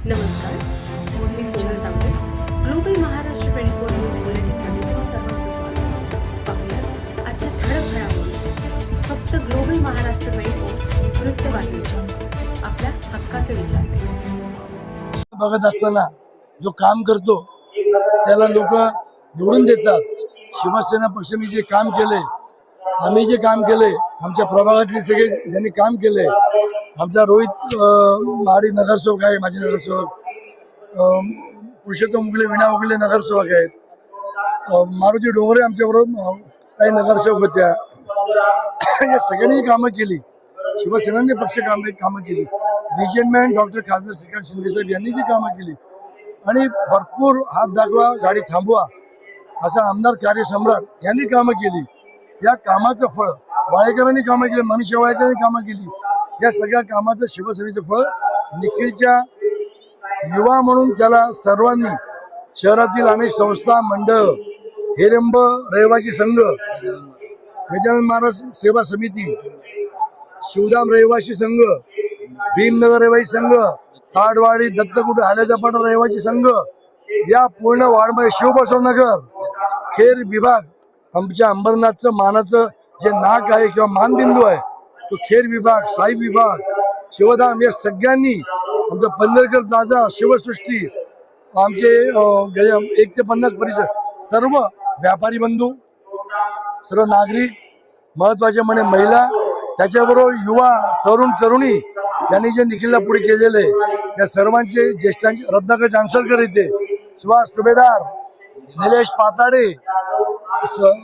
नमस्कार, मी सोनल तांबे. Global Maharashtra 24 news बुलेटिनमध्ये तुम्हा सर्वांचं स्वागत. पाहूया आजच्या ठळक घडामोडी. फक्त ग्लोबल महाराष्ट्र 24 वृत्तवाहिनीच्या आपल्या हक्काचे विचार. बघत असताना जो काम करतो त्याला लोक निवडून देतात. शिवसेना पक्षाने जे काम केले, आम्ही जे काम केले, आमच्या प्रभागातले सगळे ज्यांनी काम केले, आमचा रोहित महाडी नगरसेवक आहे, माझे नगरसेवक पुरुषोत्तम उगले, विणा उगले नगरसेवक आहेत, मारुती डोंगरे आमच्याबरोबर काही नगरसेवक होत्या. या सगळ्यांनी कामं केली. शिवसेनाने पक्ष कामं केली. विजनमॅन डॉक्टर खासदार श्रीकांत शिंदे साहेब यांनी जी कामं केली आणि भरपूर हात दाखवा, गाडी थांबवा असा आमदार कार्यसम्राट यांनी कामं केली. या कामाचं फळ वाळेकरांनी कामं केली, मनीषा वाळेकरांनी कामं केली. या सगळ्या कामाचं शिवसेनेचं फळ निखिलच्या युवा म्हणून त्याला सर्वांनी, शहरातील अनेक संस्था, मंडळ, हेरंब रहिवासी संघ, गजानन महाराज सेवा समिती, शिवधाम रहिवासी संघ, भीमनगर रहिवासी संघ, ताडवाडी दत्तकुट हाल्याजापाडा रहिवासी संघ, या पूर्ण वार्डमध्ये शिवबसवनगर खेर विभाग, आमच्या अंबरनाथचं मानाचं जे नाक आहे किंवा मानबिंदू आहे तो खेर विभाग, साई विभाग, शिवधाम, या सगळ्यांनी आमचं पंढरकर दादा, शिवसृष्टी, आमचे 1 ते 50 परिसर, सर्व व्यापारी बंधू, सर्व नागरिक, महत्वाचे म्हणजे महिला, त्याच्याबरोबर युवा, तरुण तरुणी यांनी जे निखिलला पुढे केलेले, या सर्वांचे ज्येष्ठांचे, रत्नाकर चांसलकर येते, सुभाष सुभेदार, निलेश पाताडे,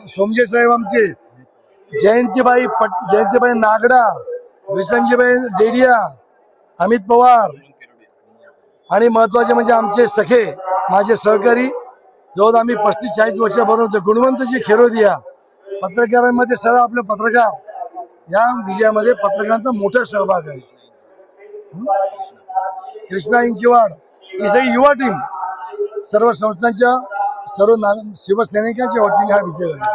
सोमजे साहेब आमचे, जयंतीबाई नागडा, विसंजीबाई डेडिया, अमित पवार आणि महत्वाचे म्हणजे आमचे सखे, माझे सहकारी, जवळ आम्ही 35-40 वर्षाबरोबर गुणवंतजी खेरोदिया, पत्रकारांमध्ये सर्व आपले पत्रकार, या विजयामध्ये पत्रकारांचा मोठा सहभाग आहे. कृष्णा इंचीवाड ही सगळी युवा टीम, सर्व संस्थांच्या, सर्व शिवसैनिकांच्या वतीने हा विजय झाला.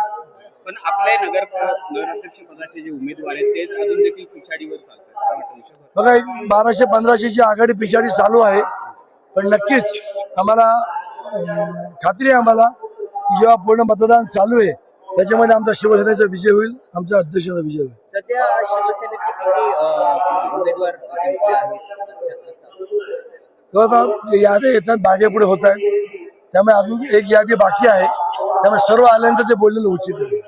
पण आपले नगराध्यक्ष पदाचे जे उमेदवार आहेत ते अजून देखील पिछाडीवर चालतात. बघा, 1200-1500ची आघाडी पिछाडी चालू आहे, पण नक्कीच आम्हाला खात्री आहे आम्हाला की जेव्हा पूर्ण मतदान चालू आहे त्याच्यामध्ये आमचा शिवसेनेचा विजय होईल, आमच्या अध्यक्षाचा विजय होईल. सध्या शिवसेनेचे किती उमेदवार जिंकले आहेत? आता यादी येतात, मागे पुढे होत आहेत, त्यामुळे अजून एक यादी बाकी आहे, त्यामुळे सर्व आल्यानंतर ते बोललेलं उचित आहे.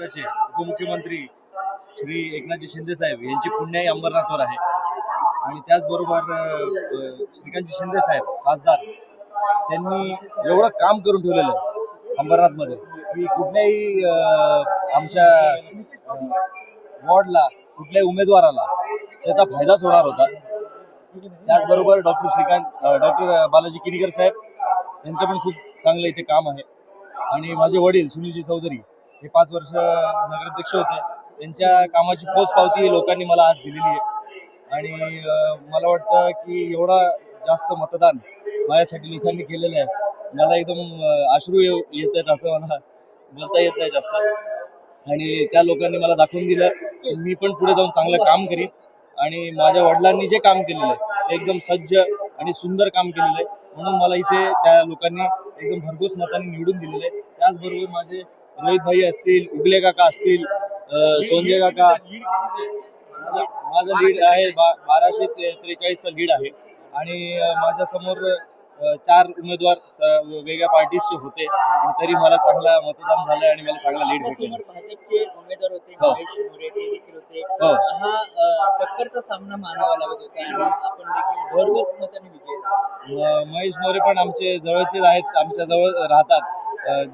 उपमुख्यमंत्री श्री एकनाथजी शिंदे साहेब यांची पुण्याई अंबरनाथवर आहे आणि त्याचबरोबर श्रीकांतजी शिंदे साहेब खासदार, त्यांनी एवढं काम करून ठेवलेलं अंबरनाथमध्ये की कुठल्याही आमच्या वॉर्डला, कुठल्याही उमेदवाराला त्याचा फायदाच होणार होता. त्याचबरोबर डॉक्टर बालाजी किनीकर साहेब यांचं पण खूप चांगलं इथे काम आहे आणि माझे वडील सुनीलजी चौधरी हे 5 वर्ष नगराध्यक्ष होते, त्यांच्या कामाची पोचपावती लोकांनी मला आज दिलेली आहे आणि मला वाटतं की एवढा जास्त मतदान माझ्यासाठी लोकांनी केलेलं आहे. मला एकदम अश्रू येत आहेत, असं मला बोलता येत नाही जास्त, आणि त्या लोकांनी मला दाखवून दिलं की मी पण पुढे जाऊन चांगलं काम करीन आणि माझ्या वडिलांनी जे काम केलेलं आहे ते एकदम सज्ज आणि सुंदर काम केलेलं आहे, म्हणून मला इथे त्या लोकांनी एकदम भरघोस मताने निवडून दिलेलं आहे. त्याचबरोबर माझे रोहित भाई असतील, उगले काका असतील, सोनजे काका, माझं लीड आहे 1243चं लीड आहे आणि माझ्या समोर 4 उमेदवार वेगळ्या पार्टीचे होते आणि तरी मला चांगला मतदान झालं आणि मला चांगला लीड भेटला. भाजपचे उमेदवार होते, महेश मोरे ते देखील होते. हा टक्करचा सामना मानावा लागत होता आणि आपण देखील भरघोस मताने विजय झाला. महेश मोरे पण आमचे जवळचेच आहेत, आमच्या जवळ राहतात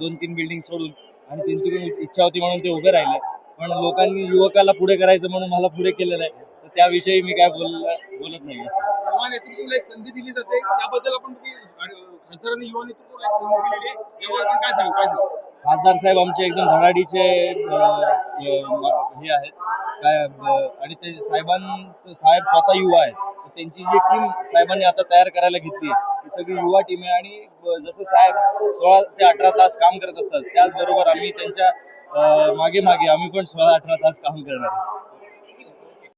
2-3 बिल्डिंग सोडून, आणि त्यांची पण इच्छा होती म्हणून ते उभे राहिले, पण लोकांनी युवकाला पुढे करायचं म्हणून मला पुढे केलेलं आहे, तर त्याविषयी मी काय बोलत नाही. युवा नेतृत्वाला एक संधी दिली जाते, त्याबद्दल आपण खासदारांनी युवा नेतृत्वाला एक संधी दिलेली आहे, यावर आपण काय सांगू? खासदार साहेब आमचे एकदम धडाडीचे हे आहेत काय, आणि ते साहेब स्वतः युवा आहेत, त्यांची जी टीम साहेबांनी आता तयार करायला घेतली ती सगळी युवा टीम आहे आणि जसं साहेब 16 ते 18 तास काम करत असतात त्याचबरोबर आम्ही त्यांच्या मागे आम्ही पण 16-18 तास काम करणार.